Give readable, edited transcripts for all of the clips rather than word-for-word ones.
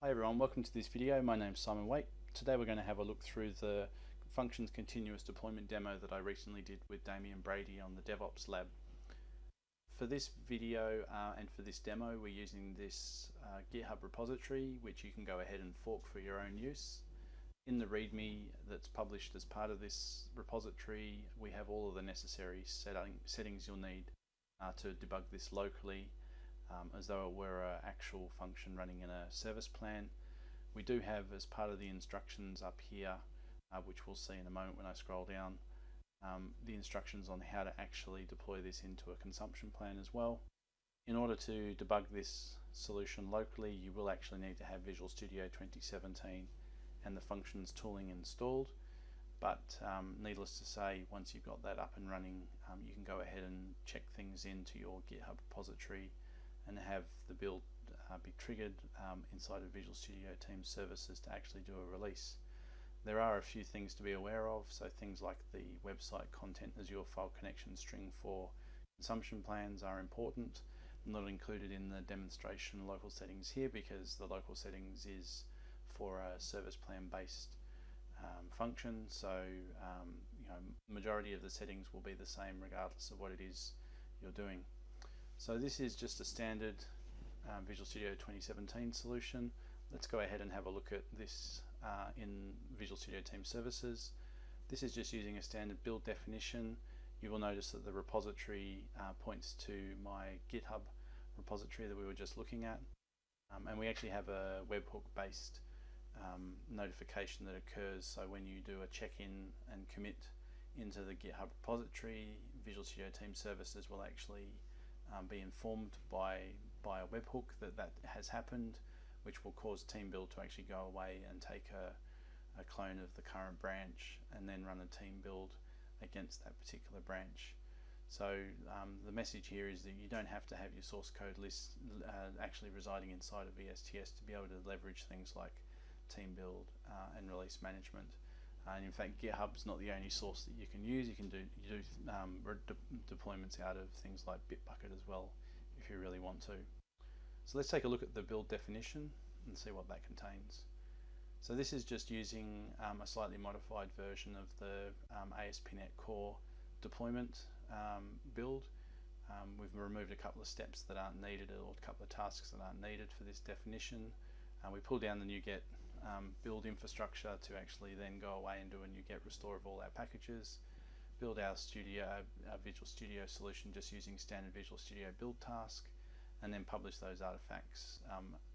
Hi everyone, welcome to this video. My name's Simon Waite. Today we're going to have a look through the Functions Continuous Deployment demo that I recently did with Damien Brady on the DevOps lab. For this video and for this demo, we're using this GitHub repository, which you can go ahead and fork for your own use. In the README that's published as part of this repository, we have all of the necessary settings you'll need to debug this locally, as though it were an actual function running in a service plan. We do have, as part of the instructions up here, which we'll see in a moment when I scroll down, the instructions on how to actually deploy this into a consumption plan as well. In order to debug this solution locally, you will actually need to have Visual Studio 2017 and the functions tooling installed, but needless to say, once you've got that up and running, you can go ahead and check things into your GitHub repository and have the build be triggered inside of Visual Studio Team Services to actually do a release. There are a few things to be aware of, so things like the website content Azure file connection string for consumption plans are important. Not included in the demonstration local settings here because the local settings is for a service plan based function, so majority of the settings will be the same regardless of what it is you're doing. So this is just a standard Visual Studio 2017 solution. Let's go ahead and have a look at this in Visual Studio Team Services. This is just using a standard build definition. You will notice that the repository points to my GitHub repository that we were just looking at. And we actually have a webhook based notification that occurs, so when you do a check-in and commit into the GitHub repository, Visual Studio Team Services will actually be informed by a webhook that has happened, which will cause team build to actually go away and take a clone of the current branch and then run a team build against that particular branch. So the message here is that you don't have to have your source code list actually residing inside of VSTS to be able to leverage things like team build and release management. And in fact, GitHub's not the only source that you can use. You can do deployments out of things like Bitbucket as well if you really want to. So let's take a look at the build definition and see what that contains. So this is just using a slightly modified version of the ASP.NET Core deployment build. We've removed a couple of steps that aren't needed, or a couple of tasks that aren't needed for this definition. We pull down the NuGet build infrastructure to actually then go away and do a NuGet restore of all our packages, build our Visual Studio solution just using standard Visual Studio build task, and then publish those artifacts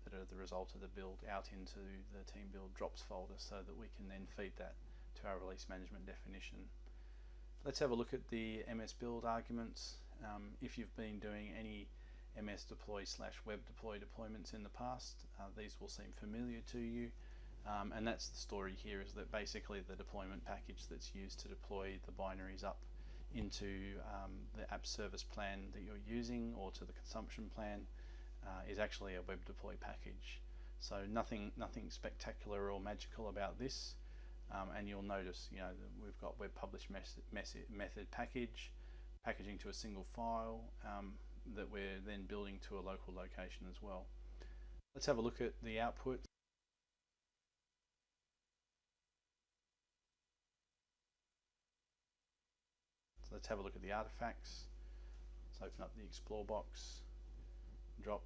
that are the result of the build out into the team build drops folder so that we can then feed that to our release management definition. Let's have a look at the MS build arguments. If you've been doing any MS deploy / web deploy deployments in the past, these will seem familiar to you. And that's the story here, is that basically the deployment package that's used to deploy the binaries up into the app service plan that you're using or to the consumption plan is actually a web deploy package. So nothing spectacular or magical about this. And you'll notice, that we've got web publish method packaging to a single file that we're then building to a local location as well. Let's have a look at the output. So let's have a look at the artifacts. Let's open up the Explore box, drop,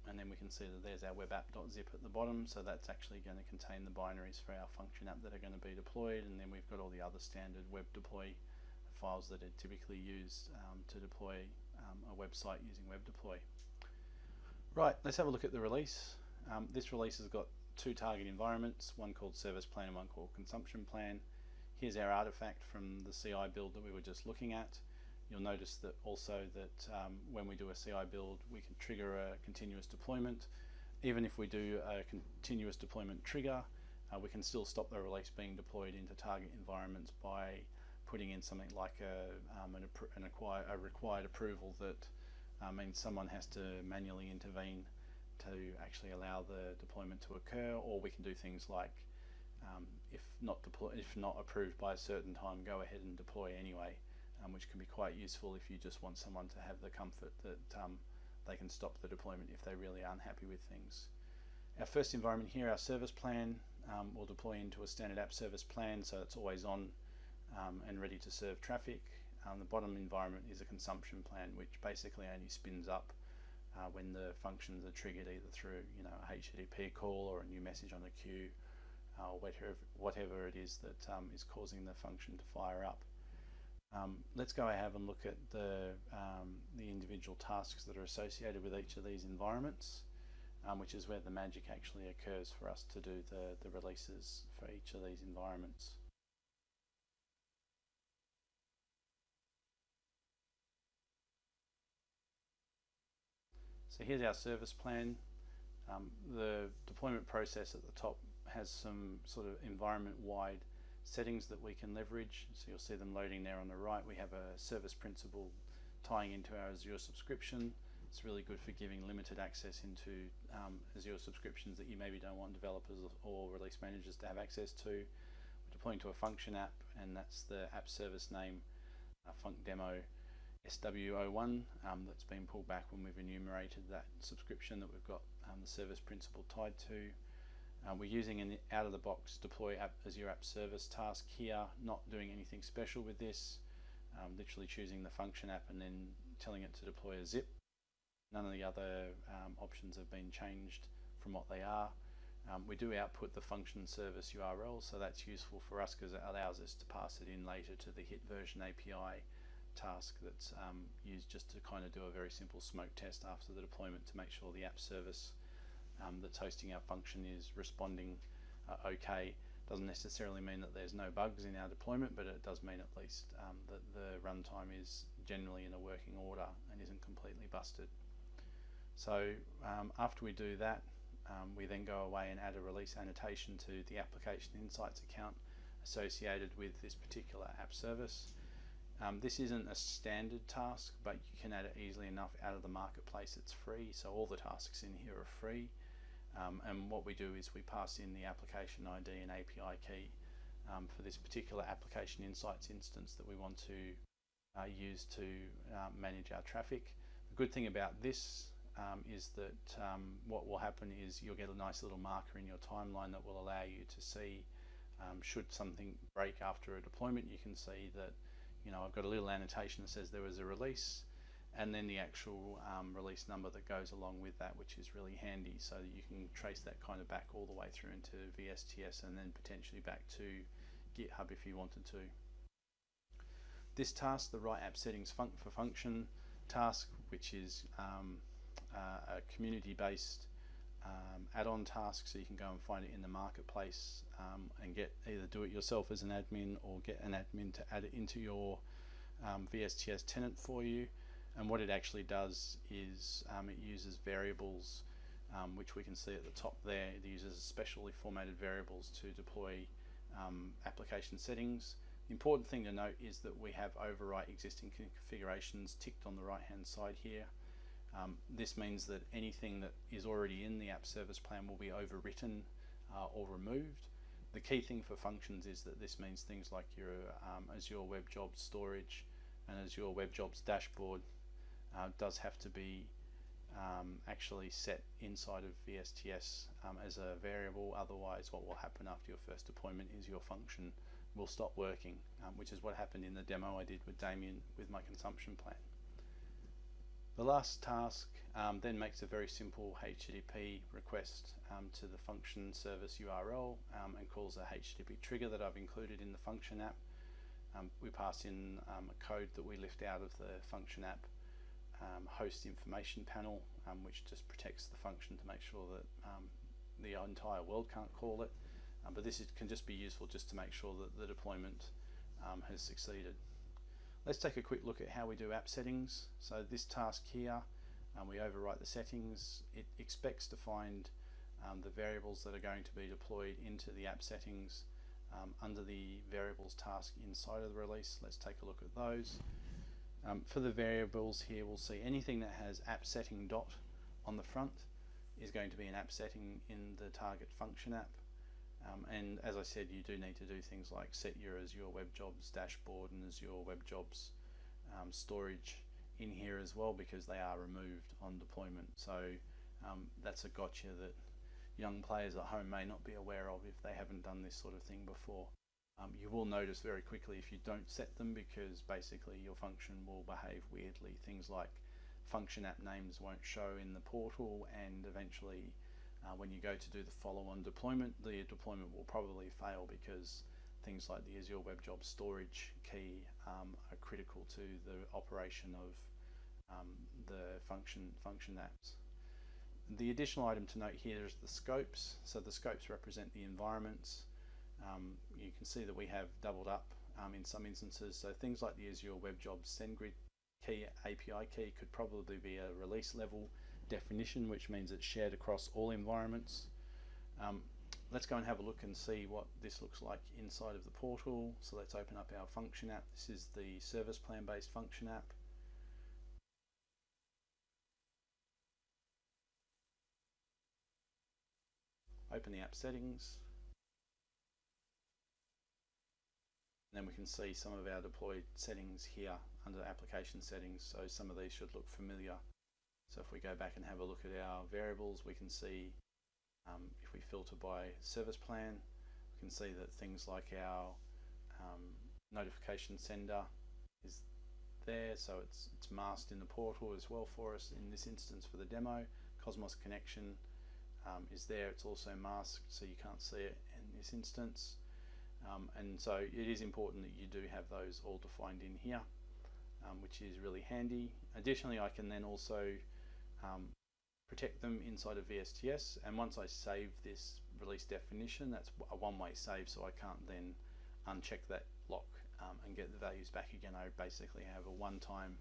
and then we can see that there's our web app.zip at the bottom. So that's actually going to contain the binaries for our function app that are going to be deployed, and then we've got all the other standard web deploy files that are typically used to deploy a website using web deploy. Right, let's have a look at the release. This release has got two target environments, one called service plan and one called consumption plan. Here's our artifact from the CI build that we were just looking at. You'll notice that also that when we do a CI build, we can trigger a continuous deployment. Even if we do a continuous deployment trigger, we can still stop the release being deployed into target environments by putting in something like a required approval that means someone has to manually intervene to actually allow the deployment to occur, or we can do things like if not approved by a certain time, go ahead and deploy anyway, which can be quite useful if you just want someone to have the comfort that they can stop the deployment if they really aren't happy with things. Our first environment here, our service plan, will deploy into a standard app service plan, so it's always on and ready to serve traffic. The bottom environment is a consumption plan, which basically only spins up when the functions are triggered either through a HTTP call or a new message on a queue, or whatever it is that is causing the function to fire up. Let's go ahead and look at the individual tasks that are associated with each of these environments, which is where the magic actually occurs for us to do the releases for each of these environments. So here's our service plan. The deployment process at the top has some sort of environment-wide settings that we can leverage. So you'll see them loading there on the right. We have a service principal tying into our Azure subscription. It's really good for giving limited access into Azure subscriptions that you maybe don't want developers or release managers to have access to. We're deploying to a function app, and that's the app service name, func demo SW01, that's been pulled back when we've enumerated that subscription that we've got the service principal tied to. We're using an out-of-the-box deploy Azure App Service task here, not doing anything special with this, literally choosing the function app and then telling it to deploy a zip. None of the other options have been changed from what they are. We do output the function service URL, so that's useful for us because it allows us to pass it in later to the hit version API task that's used just to kind of do a very simple smoke test after the deployment to make sure the app service that's hosting our function is responding okay. Doesn't necessarily mean that there's no bugs in our deployment, but it does mean at least that the runtime is generally in a working order and isn't completely busted. So after we do that, we then go away and add a release annotation to the application insights account associated with this particular app service. This isn't a standard task, but you can add it easily enough out of the marketplace. It's free, so all the tasks in here are free. And what we do is we pass in the application ID and API key for this particular application insights instance that we want to use to manage our traffic. The good thing about this is that what will happen is you'll get a nice little marker in your timeline that will allow you to see should something break after a deployment. You can see that I've got a little annotation that says there was a release, and then the actual release number that goes along with that, which is really handy, so that you can trace that kind of back all the way through into VSTS and then potentially back to GitHub if you wanted to. This task, the write app settings for function task, which is a community-based add-on task, so you can go and find it in the marketplace and either do it yourself as an admin or get an admin to add it into your VSTS tenant for you. And what it actually does is it uses variables, which we can see at the top there. It uses specially formatted variables to deploy application settings. The important thing to note is that we have overwrite existing configurations ticked on the right hand side here. This means that anything that is already in the app service plan will be overwritten or removed. The key thing for functions is that this means things like your Azure Web Jobs storage and Azure Web Jobs dashboard does have to be actually set inside of VSTS as a variable. Otherwise, what will happen after your first deployment is your function will stop working, which is what happened in the demo I did with Damien with my consumption plan. The last task then makes a very simple HTTP request to the function service URL and calls a HTTP trigger that I've included in the function app. We pass in a code that we lift out of the function app host information panel, which just protects the function to make sure that the entire world can't call it. But this can just be useful just to make sure that the deployment has succeeded. Let's take a quick look at how we do app settings. So this task here, we overwrite the settings. It expects to find the variables that are going to be deployed into the app settings under the variables task inside of the release. Let's take a look at those. For the variables here, we'll see anything that has app setting dot on the front is going to be an app setting in the target function app. And as I said, you do need to do things like set your Azure Web Jobs dashboard and Azure Web Jobs storage in here as well, because they are removed on deployment. So that's a gotcha that young players at home may not be aware of if they haven't done this sort of thing before. You will notice very quickly if you don't set them, because basically your function will behave weirdly. Things like function app names won't show in the portal, and eventually when you go to do the follow-on deployment, the deployment will probably fail because things like the Azure Web Job storage key are critical to the operation of the function apps. The additional item to note here is the scopes. So the scopes represent the environments. You can see that we have doubled up in some instances. So things like the Azure Web Job SendGrid key, API key, could probably be a release level definition, which means it's shared across all environments. Let's go and have a look and see what this looks like inside of the portal. So let's open up our function app. This is the service plan based function app. Open the app settings. And then we can see some of our deployed settings here under application settings. So some of these should look familiar. So if we go back and have a look at our variables, we can see if we filter by service plan, we can see that things like our notification sender is there, so it's masked in the portal as well for us in this instance for the demo. Cosmos connection is there, it's also masked, so you can't see it in this instance. And so it is important that you do have those all defined in here, which is really handy. Additionally, I can then also protect them inside of VSTS, and once I save this release definition, that's a one-way save, so I can't then uncheck that lock and get the values back again. I basically have a one-time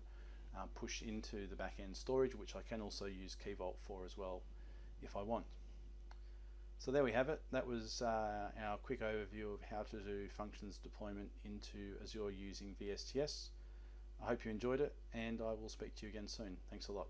push into the back-end storage, which I can also use Key Vault for as well if I want. So there we have it. That was our quick overview of how to do functions deployment into Azure using VSTS. I hope you enjoyed it, and I will speak to you again soon. Thanks a lot.